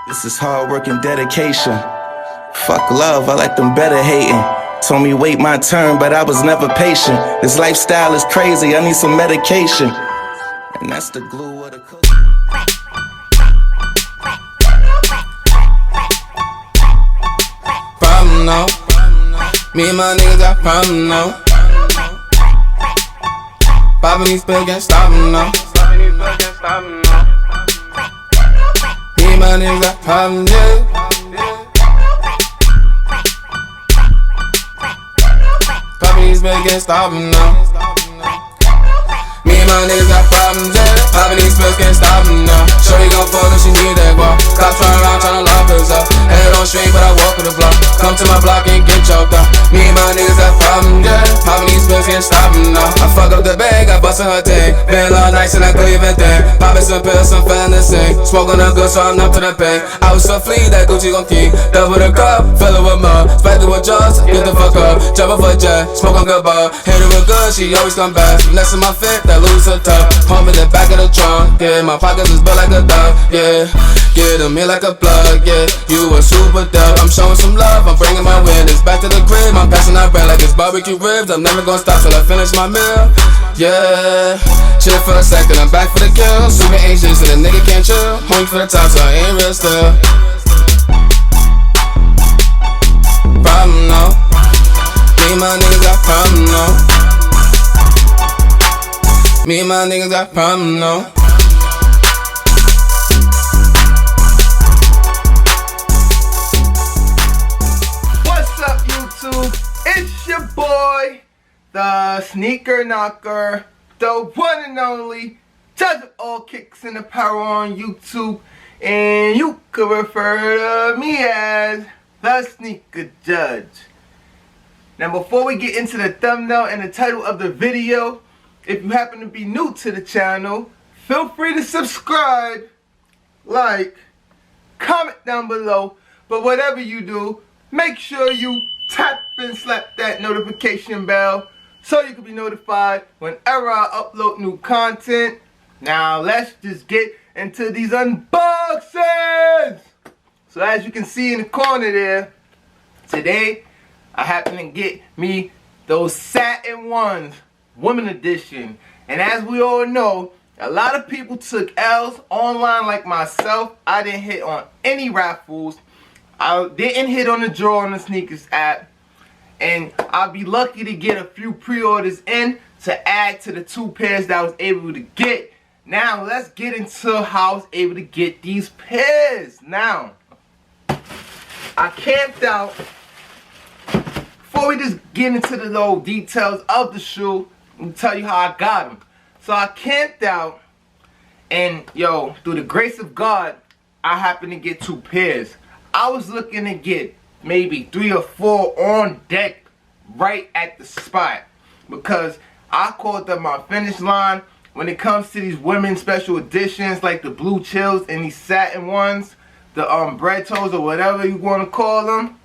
This is hard work and dedication. Fuck love, I like them better hating. Told me wait my turn, but I was never patient. This lifestyle is crazy, I need some medication. And that's the glue of the cookie. Problem no. Me and my niggas got problem no. Poppin' these pills can't stop 'em no. Me and my niggas got problems, yeah. Poppin' these pills can't stop 'em no. Me and my niggas got problems, yeah. Poppin' these pills can't stop 'em now. Shorty gon' fuck if she need that guap. Cops run around tryna lock us up. Head on straight, but I walk with the block. Come to my block and get choked up. Me and my niggas got problems, yeah. Poppin' these pills can't stop 'em now. I fuck up the bag, I bustin' her tank. Been all night and I couldn't even think. Poppin' some pills, some feelin' the same. Smokin' up good, so I'm up to the pain. I was so fleet, that Gucci gon' keep. Double the cup, fill it with mud. Spike it with jaws, get the fuck up. Jump up for jet, smoke on good bar. Hit it with good, she always come back. Next to my fit, that lose her tough. Pump in the back of the trunk, yeah. My pockets is built like a dog, yeah. Get him here like a plug, yeah. You a super dub. I'm showing some love, I'm bringing my winners back to the crib. I'm passing out bread like it's barbecue ribs. I'm never gonna stop till I finish my meal, yeah. Chill for a second, I'm back for the kill. Super anxious, so the nigga can't chill. Point for the top, so I ain't real still. Problem no. Me and my niggas got problem no. Me and my niggas got problem no. What's up, YouTube? It's your boy, the sneaker knocker, the one and only judge of all kicks and apparel on YouTube, and you could refer to me as the sneaker judge. Now, before we get into the thumbnail and the title of the video, if you happen to be new to the channel, feel free to subscribe, like, comment down below. But whatever you do, make sure you tap and slap that notification bell so you can be notified whenever I upload new content. Now let's just get into these unboxings. So as you can see in the corner there, today I happen to get me those Satin ones, women edition. And as we all know, a lot of people took L's online like myself. I didn't hit on any raffles. I didn't hit on the draw on the sneakers app. And I'll be lucky to get a few pre-orders in to add to the 2 pairs that I was able to get. Now let's get into how I was able to get these pairs. Now, I camped out. Before we just get into the little details of the shoe, let me tell you how I got them. So I camped out, and yo, through the grace of God, I happened to get 2 pairs. I was looking to get maybe 3 or 4 on deck right at the spot, because I called them my finish line when it comes to these women's special editions like the blue chills and these satin ones, the bread toes or whatever you want to call them,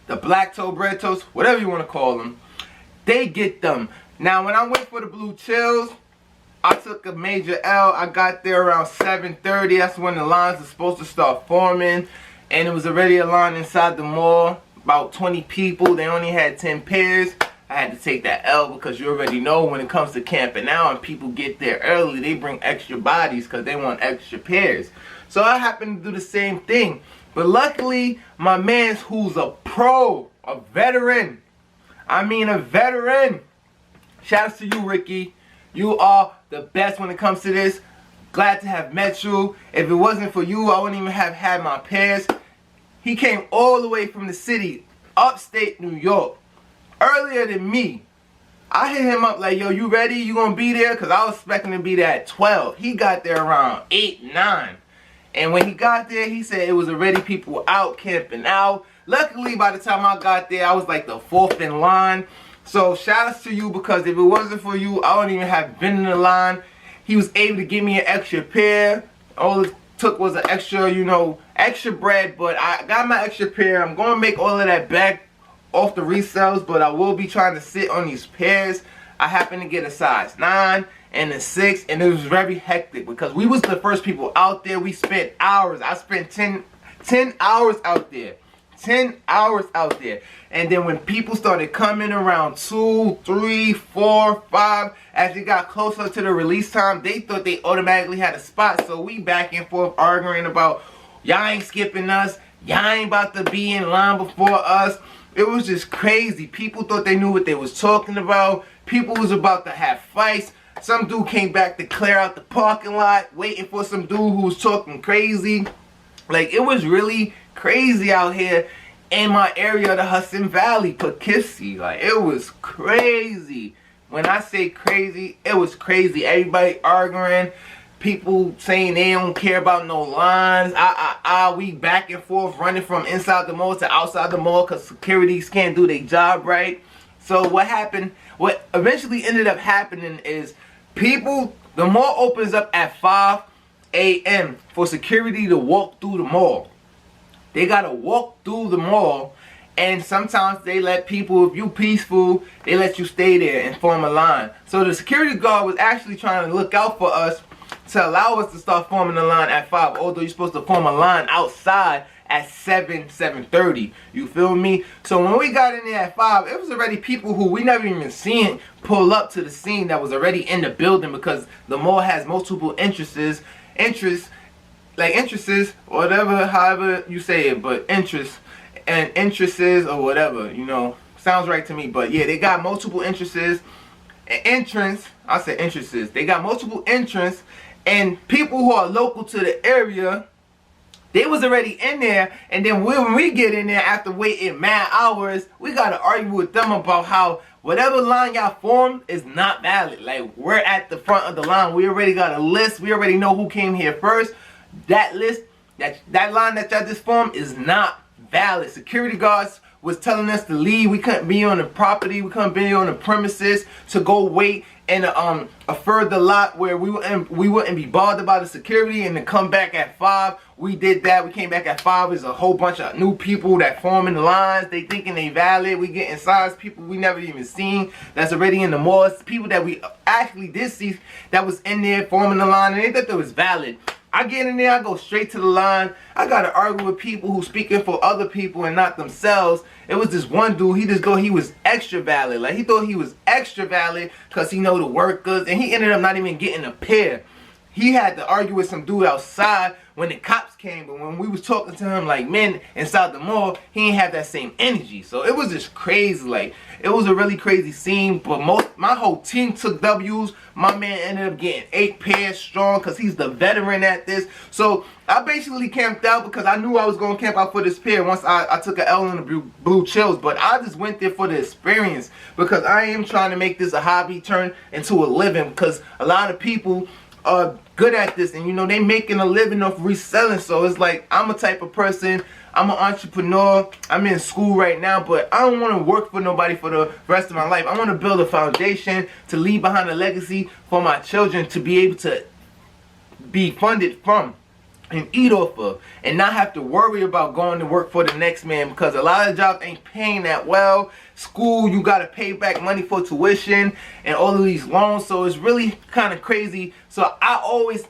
the black toe bread toes, whatever you want to call them. They get them. Now when I went for the blue chills, I took a major L. I got there around 7:30. That's when the lines are supposed to start forming. And it was already a line inside the mall. About 20 people. They only had 10 pairs. I had to take that L because you already know when it comes to camping now and people get there early, they bring extra bodies because they want extra pairs. So I happened to do the same thing. But luckily, my man's who's a pro, a veteran. I mean a veteran. Shout out to you, Ricky. You are the best when it comes to this. Glad to have met you. If it wasn't for you, I wouldn't even have had my pairs. He came all the way from the city, upstate New York, earlier than me. I hit him up like, yo, you ready? You gonna be there? Because I was expecting to be there at 12. He got there around 8, 9. And when he got there, he said it was already people out camping out. Luckily, by the time I got there, I was like the 4th in line. So shout outs to you, because if it wasn't for you, I wouldn't even have been in the line. He was able to give me an extra pair. All it took was an extra, you know, extra bread. But I got my extra pair. I'm going to make all of that back off the resells, but I will be trying to sit on these pairs. I happen to get a size 9. and the 6th, and it was very hectic because we was the first people out there. We spent hours. I spent 10 hours out there. 10 hours out there. And then when people started coming around 2, 3, 4, 5, as it got closer to the release time, they thought they automatically had a spot. So we back and forth arguing about, y'all ain't skipping us, y'all ain't about to be in line before us. It was just crazy. People thought they knew what they was talking about. People was about to have fights. Some dude came back to clear out the parking lot, waiting for some dude who was talking crazy. Like, it was really crazy out here in my area, the Hudson Valley, Poughkeepsie. Like, it was crazy. When I say crazy, it was crazy. Everybody arguing. People saying they don't care about no lines. We back and forth running from inside the mall to outside the mall because securities can't do their job right. So what happened, what eventually ended up happening is people, the mall opens up at 5 a.m. for security to walk through the mall. They gotta walk through the mall, and sometimes they let people, if you peaceful, they let you stay there and form a line. So the security guard was actually trying to look out for us to allow us to start forming a line at 5, although you're supposed to form a line outside at 7:30. You feel me? So when we got in there at 5, it was already people who we never even seen pull up to the scene that was already in the building, because the mall has multiple entrances, whatever, however you say it, but entrances or whatever, you know, sounds right to me. But yeah, they got multiple entrances, I said entrances. They got multiple entrance, and people who are local to the area, they was already in there. And then when we get in there after waiting mad hours, we gotta argue with them about how whatever line y'all formed is not valid. Like, we're at the front of the line. We already got a list. We already know who came here first. That list, that line that y'all just formed is not valid. Security guards was telling us to leave. We couldn't be on the property. We couldn't be on the premises to go wait in a further lot where we wouldn't be bothered by the security, and to come back at 5. We did that. We came back at 5. There's a whole bunch of new people that forming the lines. They thinking they valid. We getting size people we never even seen that's already in the malls. People that we actually did see that was in there forming the line, and they thought that was valid. I get in there, I go straight to the line. I gotta argue with people who speaking for other people and not themselves. It was this one dude, he just thought he was extra valid. Like, he thought he was extra valid because he know the workers, and he ended up not even getting a pair. He had to argue with some dude outside when the cops came, but when we was talking to him like men inside the mall, he ain't have that same energy. So it was just crazy. Like, it was a really crazy scene, but my whole team took W's. My man ended up getting 8 pairs strong because he's the veteran at this. So I basically camped out because I knew I was going to camp out for this pair once I took an L in the blue chills. But I just went there for the experience because I am trying to make this a hobby turn into a living, because a lot of people are good at this, and you know, they making a living off reselling. So it's like, I'm a type of person, I'm an entrepreneur, I'm in school right now, but I don't want to work for nobody for the rest of my life. I want to build a foundation to leave behind a legacy for my children to be able to be funded from and eat off of, and not have to worry about going to work for the next man, because a lot of jobs ain't paying that well. School, you got to pay back money for tuition and all of these loans, so it's really kind of crazy. So I always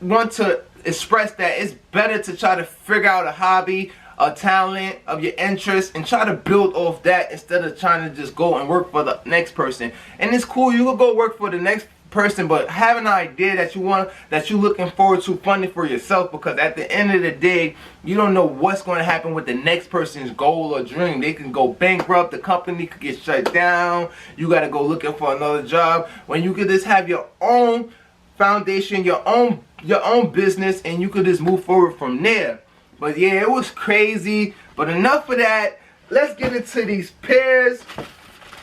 want to express that it's better to try to figure out a hobby, a talent of your interest, and try to build off that instead of trying to just go and work for the next person. And it's cool, you can go work for the next person, but have an idea that you're looking forward to funding for yourself, because at the end of the day, you don't know what's going to happen with the next person's goal or dream. They can go bankrupt, the company could get shut down, you got to go looking for another job, when you could just have your own foundation, your own business, and you could just move forward from there. But yeah, it was crazy. But enough of that, let's get into these pairs.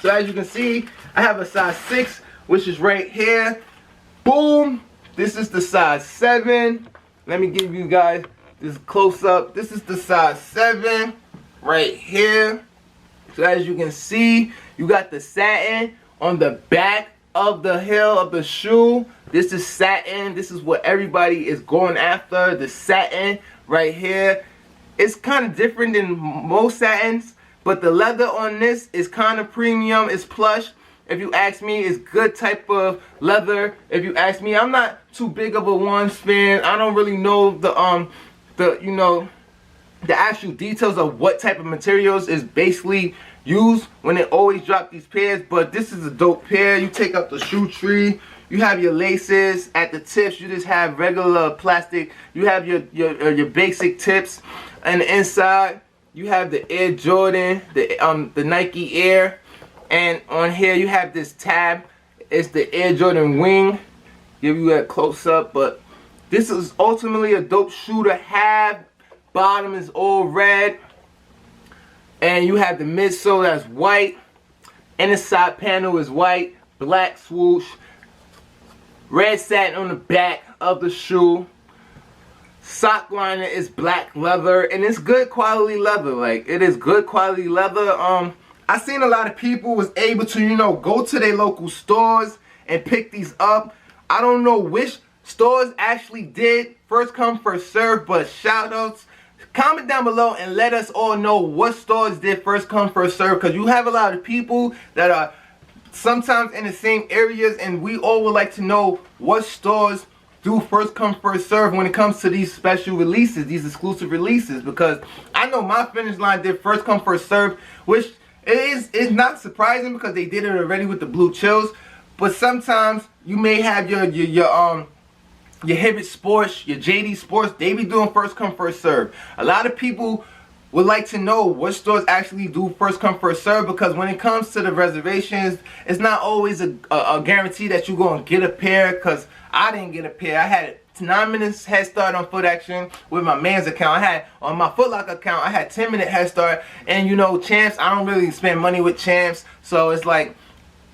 So as you can see, I have a size 6, which is right here. Boom. This is the size 7. Let me give you guys this close up. This is the size 7 right here. So as you can see, you got the satin on the back of the heel of the shoe. This is satin. This is what everybody is going after, the satin right here. It's kind of different than most satins, but the leather on this is kind of premium. It's plush. if you ask me. It's good type of leather. If you ask me, I'm not too big of a ones fan. I don't really know the actual details of what type of materials is basically used when they always drop these pairs, but this is a dope pair. You take out the shoe tree, you have your laces at the tips, you just have regular plastic, you have your basic tips, and the inside you have the Air Jordan, the Nike Air, and on here you have this tab. It's the Air Jordan wing. Give you a close up, but this is ultimately a dope shoe to have. Bottom is all red, and you have the midsole that's white, and the side panel is white, black swoosh, red satin on the back of the shoe. Sock liner is black leather, and it's good quality leather. Like, it is good quality leather. I seen a lot of people was able to, go to their local stores and pick these up. I don't know which stores actually did. First come, first serve, but shout outs. Comment down below and let us all know what stores did first come, first serve, because you have a lot of people that are sometimes in the same areas, and we all would like to know what stores do first come, first serve when it comes to these special releases, these exclusive releases, because I know my Finish Line did first come, first serve, which is not surprising because they did it already with the Blue Chills, but sometimes you may have your Hibbett Sports, your JD Sports, they be doing first come, first serve. A lot of people would like to know what stores actually do first come, first serve, because when it comes to the reservations, it's not always a guarantee that you're going to get a pair, because I didn't get a pair. I had 9 minutes head start on Foot Action with my man's account. I had, on my Foot Locker account, I had 10-minute head start, and Champs, I don't really spend money with Champs, so it's like,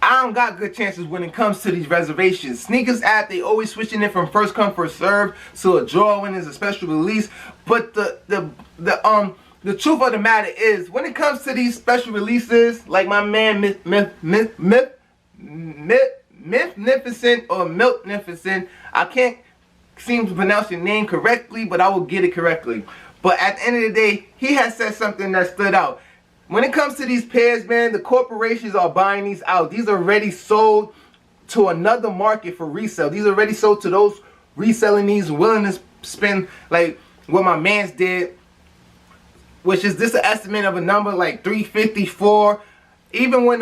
I don't got good chances when it comes to these reservations. Sneakers app, they always switching it from first come, first serve to a draw when there's a special release. But the truth of the matter is, when it comes to these special releases, like my man Mythnificent or Milknificent, I can't seem to pronounce your name correctly, but I will get it correctly. But at the end of the day, he has said something that stood out. When it comes to these pairs, man, the corporations are buying these out. These are already sold to another market for resale. These are already sold to those reselling these, willing to spend like what my man's did, which is this an estimate of a number like 354. Even when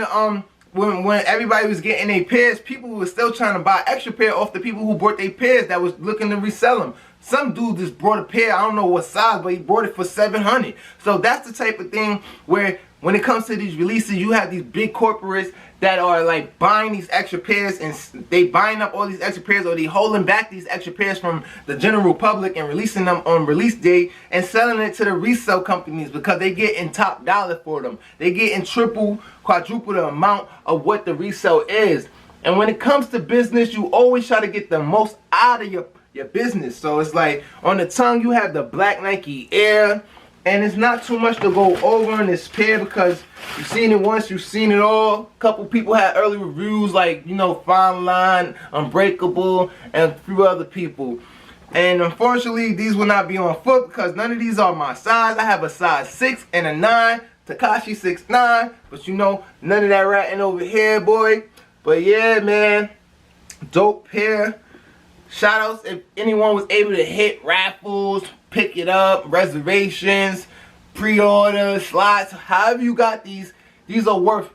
when everybody was getting their pairs, people were still trying to buy extra pair off the people who bought their pairs that was looking to resell them. Some dude just brought a pair, I don't know what size, but he brought it for $700. So that's the type of thing where when it comes to these releases, you have these big corporates that are like buying these extra pairs, and they buying up all these extra pairs, or they holding back these extra pairs from the general public and releasing them on release day and selling it to the resale companies, because they get in top dollar for them. They get in triple, quadruple the amount of what the resale is. And when it comes to business, you always try to get the most out of your business. So it's like, on the tongue you have the black Nike Air, and it's not too much to go over in this pair because you've seen it once, you've seen it all. A couple people had early reviews like, Fine Line, Unbreakable, and a few other people. And unfortunately, these will not be on foot because none of these are my size. I have a size 6 and a 9, Takashi 6'9", but none of that ratting over here, boy. But yeah, man, dope pair. Shoutouts if anyone was able to hit raffles, pick it up, reservations, pre-order, slots, however you got these. These are worth,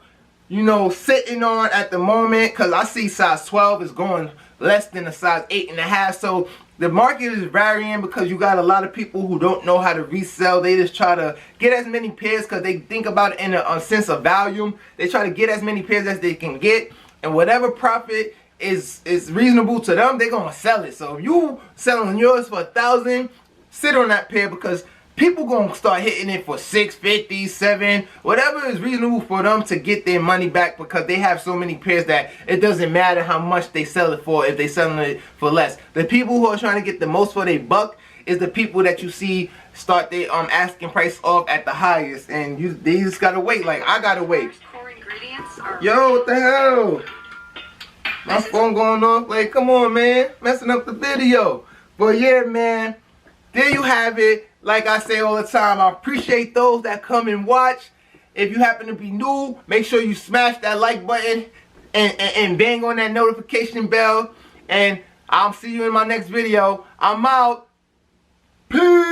sitting on at the moment, because I see size 12 is going less than a size 8.5. So the market is varying because you got a lot of people who don't know how to resell. They just try to get as many pairs because they think about it in a sense of value. They try to get as many pairs as they can get, and whatever profit is reasonable to them, they're gonna sell it. So if you selling yours for 1,000, sit on that pair, because people gonna start hitting it for 650, 7, whatever is reasonable for them to get their money back, because they have so many pairs that it doesn't matter how much they sell it for if they selling it for less. The people who are trying to get the most for their buck is the people that you see start their asking price off at the highest, and they just gotta wait. Like, I gotta wait. Yo, what the hell? My phone going off, like, come on, man, messing up the video. But yeah, man, there you have it. Like I say all the time, I appreciate those that come and watch. If you happen to be new, make sure you smash that like button and bang on that notification bell. And I'll see you in my next video. I'm out. Peace.